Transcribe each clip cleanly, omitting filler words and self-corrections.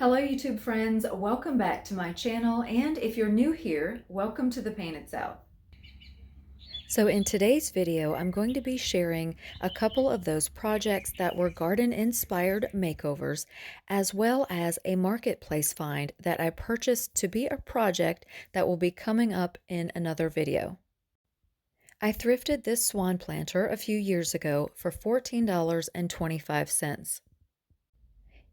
Hello YouTube friends, welcome back to my channel, and if you're new here, welcome to the Painted South. So in today's video, I'm going to be sharing a couple of those projects that were garden-inspired makeovers, as well as a marketplace find that I purchased to be a project that will be coming up in another video. I thrifted this swan planter a few years ago for $14.25.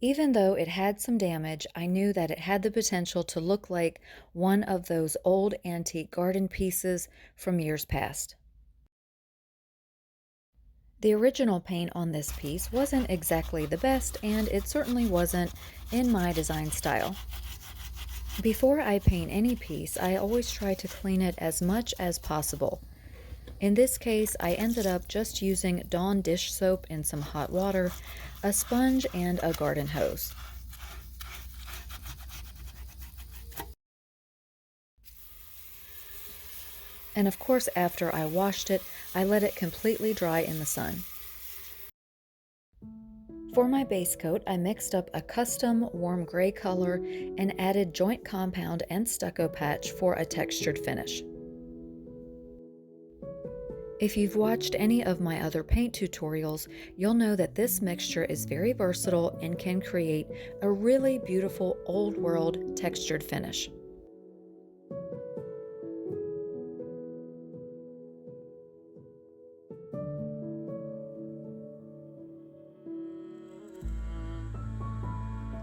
Even though it had some damage, I knew that it had the potential to look like one of those old antique garden pieces from years past. The original paint on this piece wasn't exactly the best, and it certainly wasn't in my design style. Before I paint any piece, I always try to clean it as much as possible. In this case, I ended up just using Dawn dish soap and some hot water, a sponge, and a garden hose. And of course, after I washed it, I let it completely dry in the sun. For my base coat, I mixed up a custom warm gray color and added joint compound and stucco patch for a textured finish. If you've watched any of my other paint tutorials, you'll know that this mixture is very versatile and can create a really beautiful old world textured finish.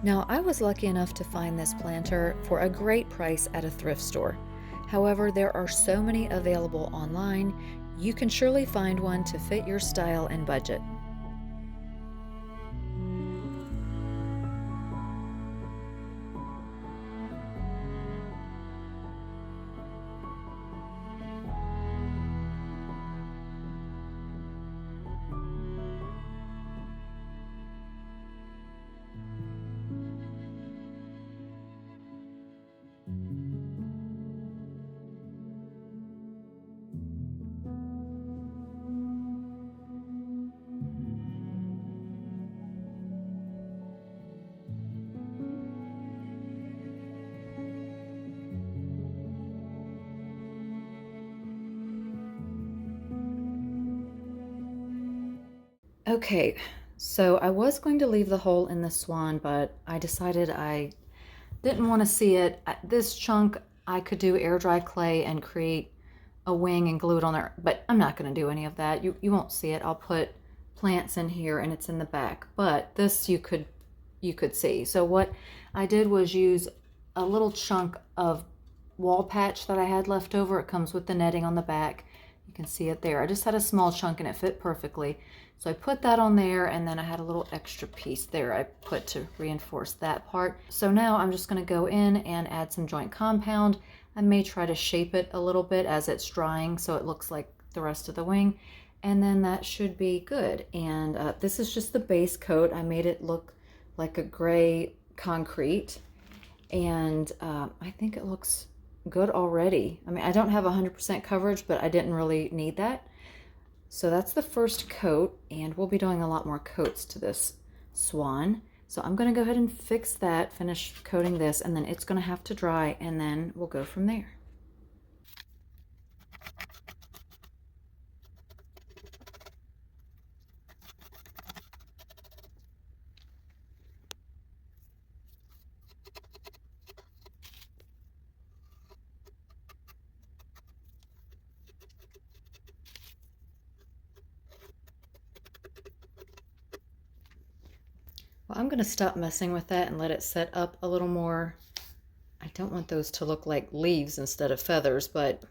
Now, I was lucky enough to find this planter for a great price at a thrift store. However, there are so many available online, you can surely find one to fit your style and budget. Okay, so I was going to leave the hole in the swan, but I decided I didn't want to see it. This chunk, I could do air dry clay and create a wing and glue it on there, but I'm not going to do any of that. You won't see it. I'll put plants in here and it's in the back, but this you could see. So what I did was use a little chunk of wall patch that I had left over. It comes with the netting on the back. You can see it there. I just had a small chunk and it fit perfectly. So I put that on there, and then I had a little extra piece there I put to reinforce that part. So now I'm just going to go in and add some joint compound. I may try to shape it a little bit as it's drying so it looks like the rest of the wing, and then that should be good. And this is just the base coat. I made it look like a gray concrete, and I think it looks good already. I mean, I don't have 100% coverage, but I didn't really need that. So that's the first coat, and we'll be doing a lot more coats to this swan. So I'm going to go ahead and fix that, finish coating this, and then it's going to have to dry, and then we'll go from there. Well, I'm going to stop messing with that and let it set up a little more. I don't want those to look like leaves instead of feathers, but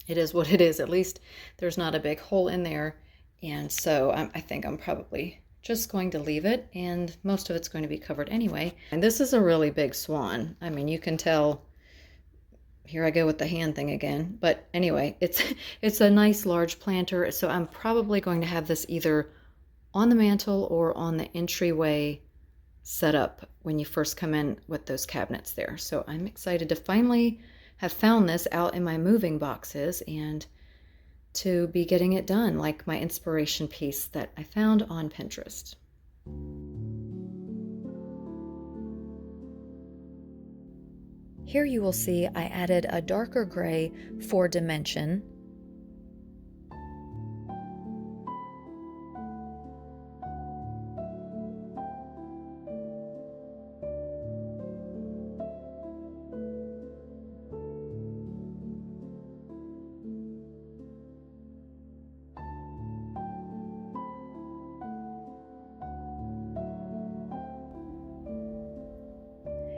it is what it is. At least there's not a big hole in there. And so I think I'm probably just going to leave it, and most of it's going to be covered anyway. And this is a really big swan. I mean, you can tell. Here I go with the hand thing again. But anyway, it's a nice large planter. So I'm probably going to have this either on the mantle or on the entryway setup when you first come in with those cabinets there. So I'm excited to finally have found this out in my moving boxes and to be getting it done, like my inspiration piece that I found on Pinterest. Here you will see I added a darker gray for dimension.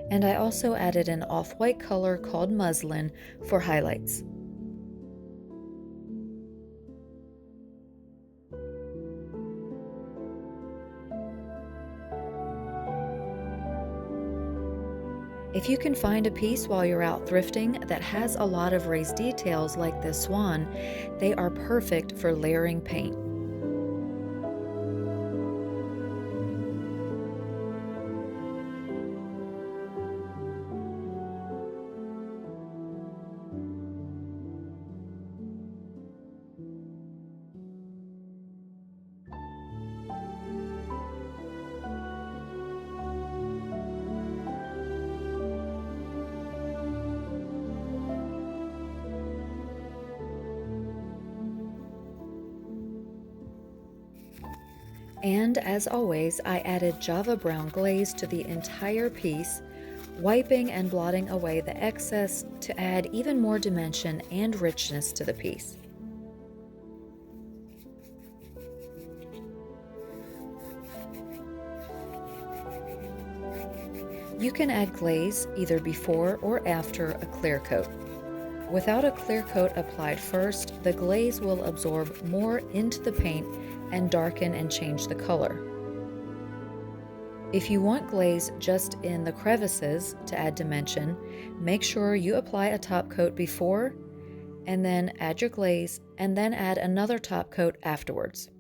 And I also added an off-white color called muslin for highlights. If you can find a piece while you're out thrifting that has a lot of raised details like this swan, they are perfect for layering paint. And as always, I added Java brown glaze to the entire piece, wiping and blotting away the excess to add even more dimension and richness to the piece. You can add glaze either before or after a clear coat. Without a clear coat applied first, the glaze will absorb more into the paint and darken and change the color. If you want glaze just in the crevices to add dimension, make sure you apply a top coat before and then add your glaze and then add another top coat afterwards.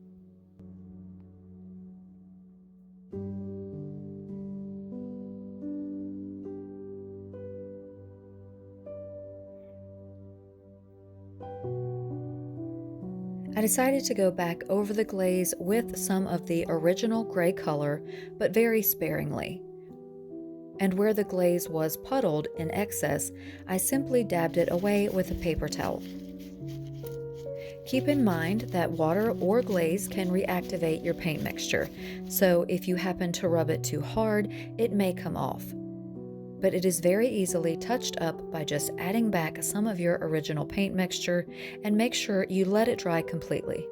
I decided to go back over the glaze with some of the original gray color, but very sparingly. And where the glaze was puddled in excess, I simply dabbed it away with a paper towel. Keep in mind that water or glaze can reactivate your paint mixture, so if you happen to rub it too hard, it may come off. But it is very easily touched up by just adding back some of your original paint mixture and make sure you let it dry completely.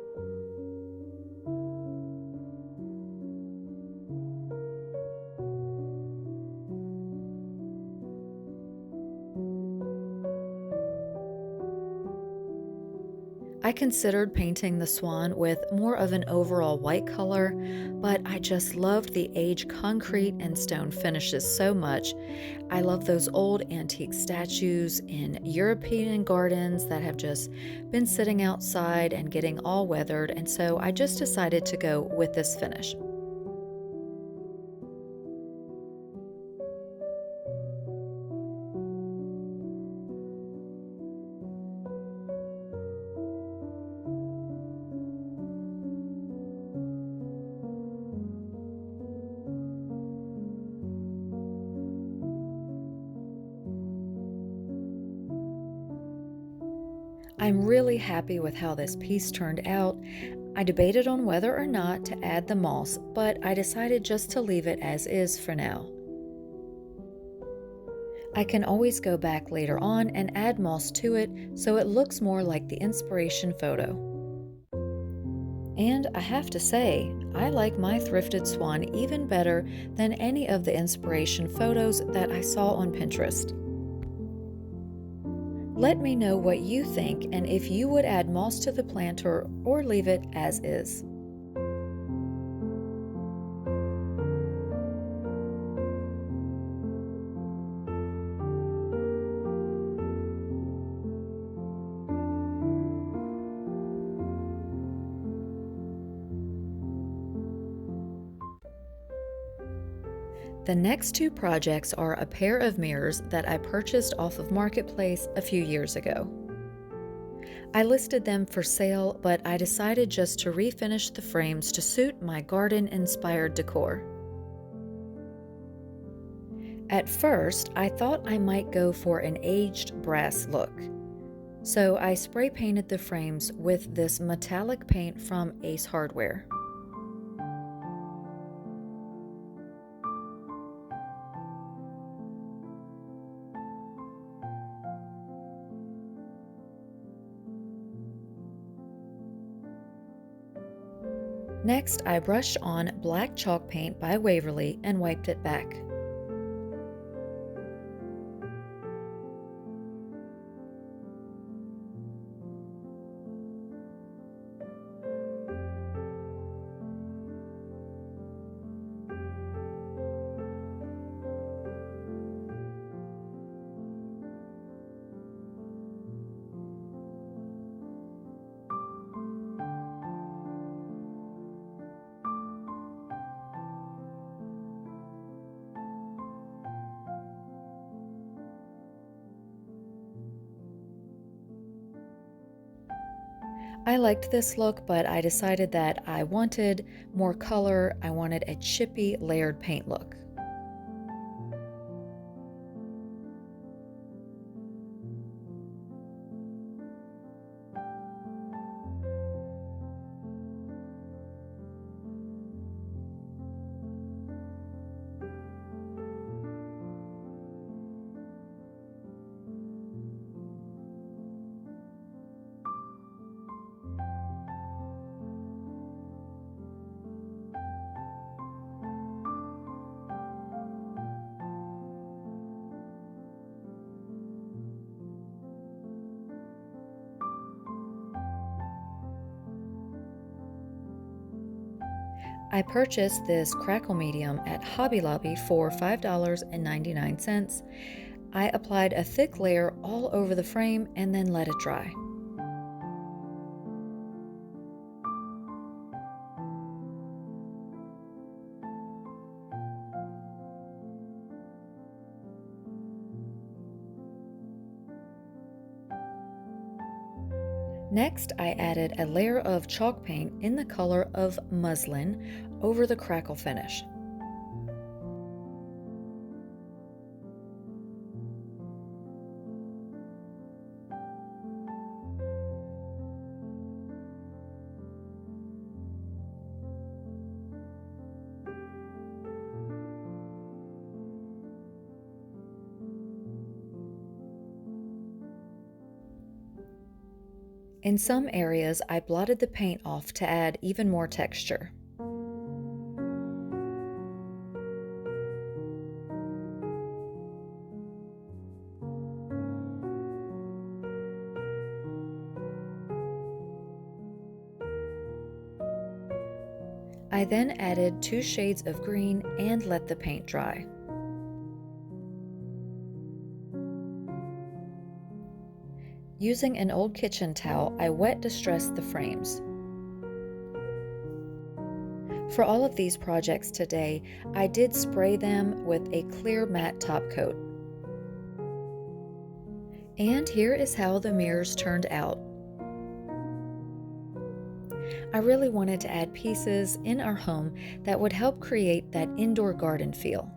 I considered painting the swan with more of an overall white color, but I just loved the aged concrete and stone finishes so much. I love those old antique statues in European gardens that have just been sitting outside and getting all weathered, and so I just decided to go with this finish. I'm really happy with how this piece turned out. I debated on whether or not to add the moss, but I decided just to leave it as is for now. I can always go back later on and add moss to it so it looks more like the inspiration photo. And I have to say, I like my thrifted swan even better than any of the inspiration photos that I saw on Pinterest. Let me know what you think and if you would add moss to the planter or leave it as is. The next two projects are a pair of mirrors that I purchased off of Marketplace a few years ago. I listed them for sale, but I decided just to refinish the frames to suit my garden-inspired decor. At first, I thought I might go for an aged brass look. So I spray painted the frames with this metallic paint from Ace Hardware. Next, I brushed on black chalk paint by Waverly and wiped it back. I liked this look, but I decided that I wanted more color. I wanted a chippy layered paint look. I purchased this Crackle medium at Hobby Lobby for $5.99. I applied a thick layer all over the frame and then let it dry. Next, I added a layer of chalk paint in the color of muslin over the Crackle finish. In some areas, I blotted the paint off to add even more texture. I then added 2 shades of green and let the paint dry. Using an old kitchen towel, I wet distressed the frames. For all of these projects today, I did spray them with a clear matte top coat. And here is how the mirrors turned out. I really wanted to add pieces in our home that would help create that indoor garden feel.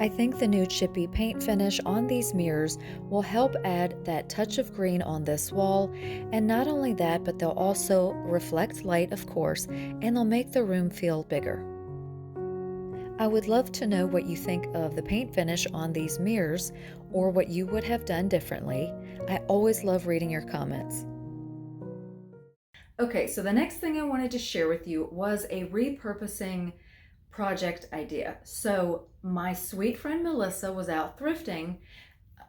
I think the new chippy paint finish on these mirrors will help add that touch of green on this wall, and not only that, but they'll also reflect light, of course, and they'll make the room feel bigger. I would love to know what you think of the paint finish on these mirrors, or what you would have done differently. I always love reading your comments. Okay, so the next thing I wanted to share with you was a repurposing project idea. So my sweet friend Melissa was out thrifting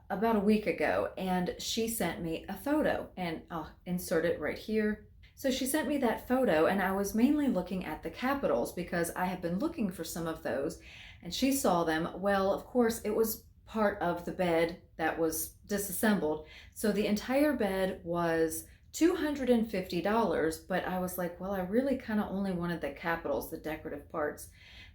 about a week ago, and she sent me a photo, and I'll insert it right here. So she sent me that photo, and I was mainly looking at the capitals because I have been looking for some of those, and she saw them. Well, of course, it was part of the bed that was disassembled. So the entire bed was $250, but I was like, well, I really kind of only wanted the capitals, the decorative parts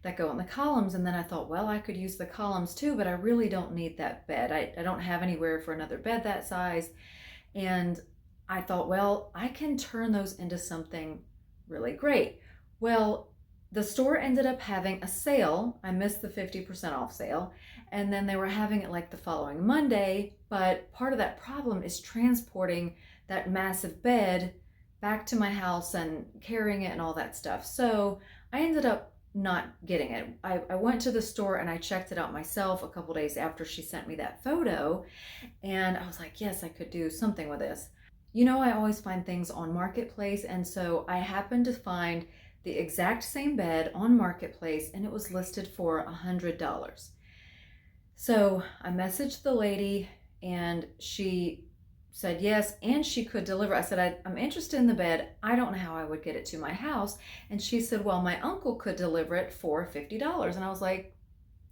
that go on the columns. And then I thought, well, I could use the columns too, but I really don't need that bed. I don't have anywhere for another bed that size. And I thought, well, I can turn those into something really great. Well, the store ended up having a sale. I missed the 50% off sale. And then they were having it like the following Monday. But part of that problem is transporting that massive bed back to my house and carrying it and all that stuff. So I ended up not getting it. I went to the store and I checked it out myself a couple days after she sent me that photo. And I was like, yes, I could do something with this. You know, I always find things on Marketplace. And so I happened to find the exact same bed on Marketplace and it was listed for $100. So I messaged the lady and she said yes, and she could deliver. I said, I'm interested in the bed. I don't know how I would get it to my house. And she said, well, my uncle could deliver it for $50. And I was like,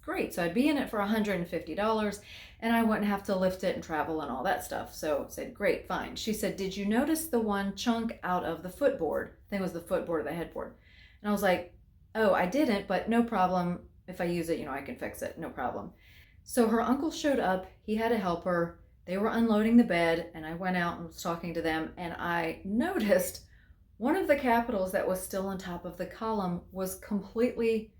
great. So I'd be in it for $150 and I wouldn't have to lift it and travel and all that stuff. So I said, great, fine. She said, did you notice the one chunk out of the footboard? I think it was the footboard or the headboard. And I was like, oh, I didn't, but no problem. If I use it, you know, I can fix it. No problem. So her uncle showed up. He had a helper. They were unloading the bed and I went out and was talking to them and I noticed one of the capitals that was still on top of the column was completely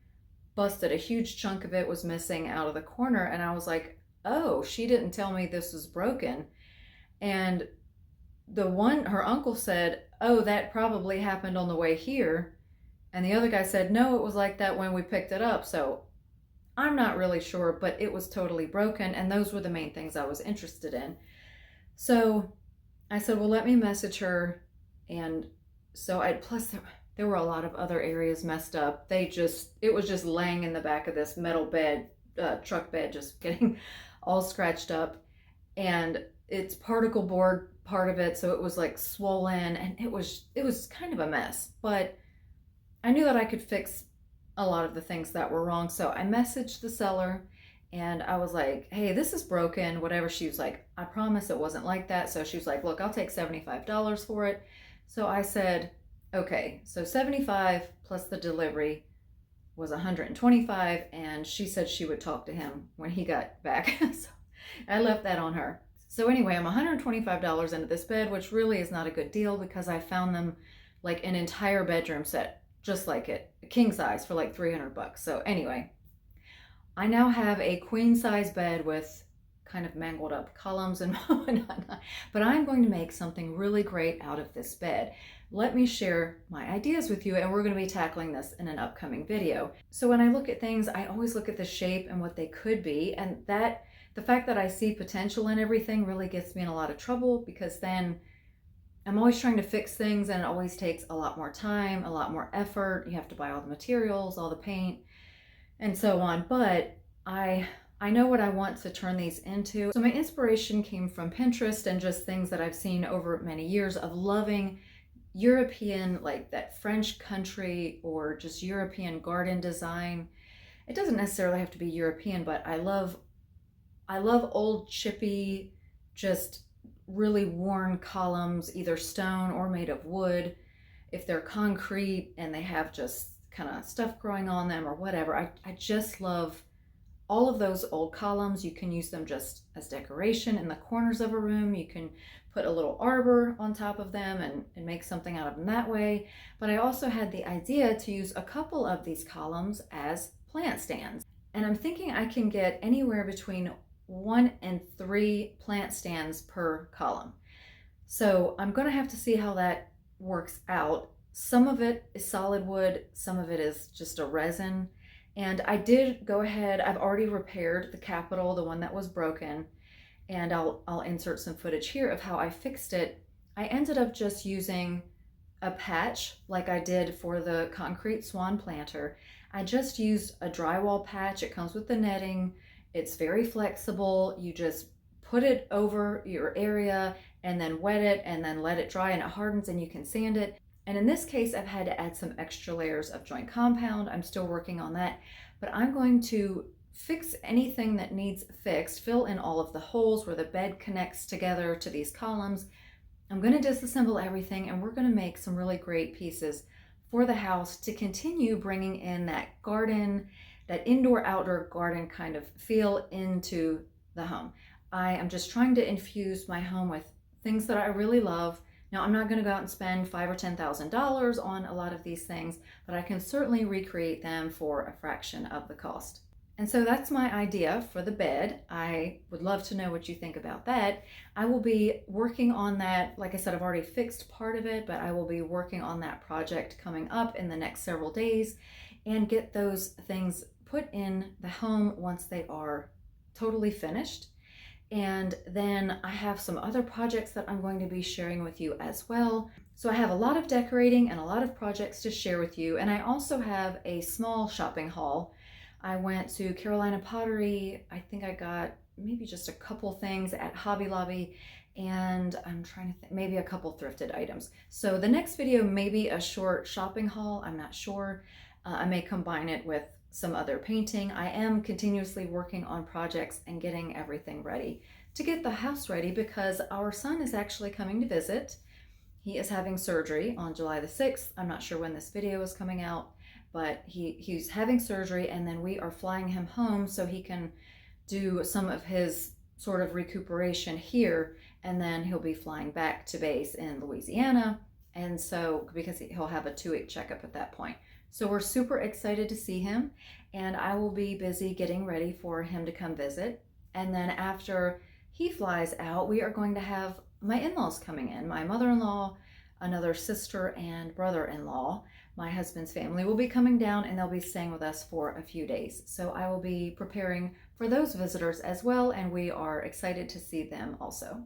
busted. A huge chunk of it was missing out of the corner and I was like, oh, she didn't tell me this was broken. And her uncle said, oh, that probably happened on the way here. And the other guy said, no, it was like that when we picked it up. So I'm not really sure, but it was totally broken. And those were the main things I was interested in. So I said, well, let me message her. And so plus there were a lot of other areas messed up. It was just laying in the back of this metal bed, truck bed, just getting all scratched up. And it's particle board part of it. So it was like swollen and it was kind of a mess, but I knew that I could fix a lot of the things that were wrong. So I messaged the seller and I was like, hey, this is broken, whatever. She was like, I promise it wasn't like that. So she was like, look, I'll take $75 for it. So I said, okay, so 75 plus the delivery was 125. And she said she would talk to him when he got back. So I left that on her. So anyway, I'm $125 into this bed, which really is not a good deal because I found them like an entire bedroom set just like it, king size for like $300. So anyway, I now have a queen size bed with kind of mangled up columns and whatnot, but I'm going to make something really great out of this bed. Let me share my ideas with you and we're going to be tackling this in an upcoming video. So when I look at things, I always look at the shape and what they could be, and that the fact that I see potential in everything really gets me in a lot of trouble because then I'm always trying to fix things and it always takes a lot more time, a lot more effort. You have to buy all the materials, all the paint, and so on. But I know what I want to turn these into. So my inspiration came from Pinterest and just things that I've seen over many years of loving European, like that French country or just European garden design. It doesn't necessarily have to be European, but I love old chippy, just really worn columns, either stone or made of wood. If they're concrete and they have just kind of stuff growing on them or whatever, I just love all of those old columns. You can use them just as decoration in the corners of a room. You can put a little arbor on top of them and make something out of them that way. But I also had the idea to use a couple of these columns as plant stands. And I'm thinking I can get anywhere between 1 and 3 plant stands per column. So I'm going to have to see how that works out. Some of it is solid wood, some of it is just a resin. And I did go ahead, I've already repaired the capital, the one that was broken, and I'll insert some footage here of how I fixed it. I ended up just using a patch like I did for the concrete Swan planter. I just used a drywall patch. It comes with the netting. It's very flexible. You just put it over your area and then wet it and then let it dry and it hardens and you can sand it. And in this case, I've had to add some extra layers of joint compound. I'm still working on that, but I'm going to fix anything that needs fixed, fill in all of the holes where the bed connects together to these columns. I'm going to disassemble everything and we're going to make some really great pieces for the house to continue bringing in that garden, that indoor-outdoor garden kind of feel into the home. I am just trying to infuse my home with things that I really love, Now, I'm not going to go out and spend $5,000 or $10,000 on a lot of these things, but I can certainly recreate them for a fraction of the cost. And so that's my idea for the bed. I would love to know what you think about that. I will be working on that. Like I said, I've already fixed part of it, but I will be working on that project coming up in the next several days and get those things put in the home once they are totally finished. And then I have some other projects that I'm going to be sharing with you as well. So I have a lot of decorating and a lot of projects to share with you. And I also have a small shopping haul. I went to Carolina Pottery. I think I got maybe just a couple things at Hobby Lobby, and I'm trying to think, maybe a couple thrifted items. So the next video may be a short shopping haul. I'm not sure. I may combine it with some other painting. I am continuously working on projects and getting everything ready to get the house ready because our son is actually coming to visit. He is having surgery on July the 6th. I'm not sure when this video is coming out, but he's having surgery, and then we are flying him home so he can do some of his sort of recuperation here, and then he'll be flying back to base in Louisiana, and so because he'll have a 2-week checkup at that point. So we're super excited to see him, and I will be busy getting ready for him to come visit. And then after he flies out, we are going to have my in-laws coming in. My mother-in-law, another sister, and brother-in-law. My husband's family will be coming down, and they'll be staying with us for a few days. So I will be preparing for those visitors as well, and we are excited to see them also.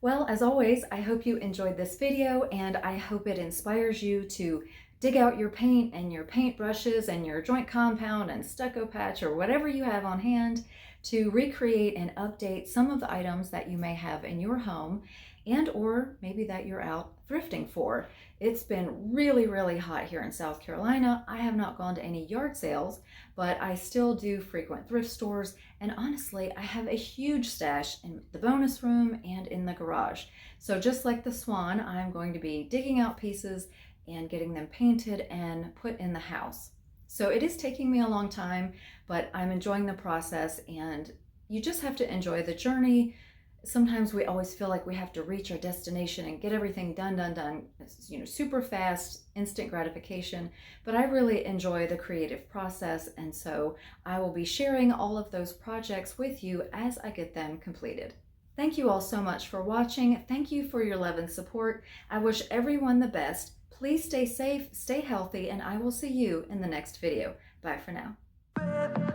Well, as always, I hope you enjoyed this video, and I hope it inspires you to dig out your paint and your paint brushes and your joint compound and stucco patch or whatever you have on hand to recreate and update some of the items that you may have in your home and or maybe that you're out thrifting for. It's been really, really hot here in South Carolina. I have not gone to any yard sales, but I still do frequent thrift stores. And honestly, I have a huge stash in the bonus room and in the garage. So just like the Swan, I'm going to be digging out pieces and getting them painted and put in the house. So it is taking me a long time, but I'm enjoying the process, and you just have to enjoy the journey. Sometimes we always feel like we have to reach our destination and get everything done. It's, super fast, instant gratification, but I really enjoy the creative process, and so I will be sharing all of those projects with you as I get them completed. Thank you all so much for watching. Thank you for your love and support. I wish everyone the best. Please stay safe, stay healthy, and I will see you in the next video. Bye for now.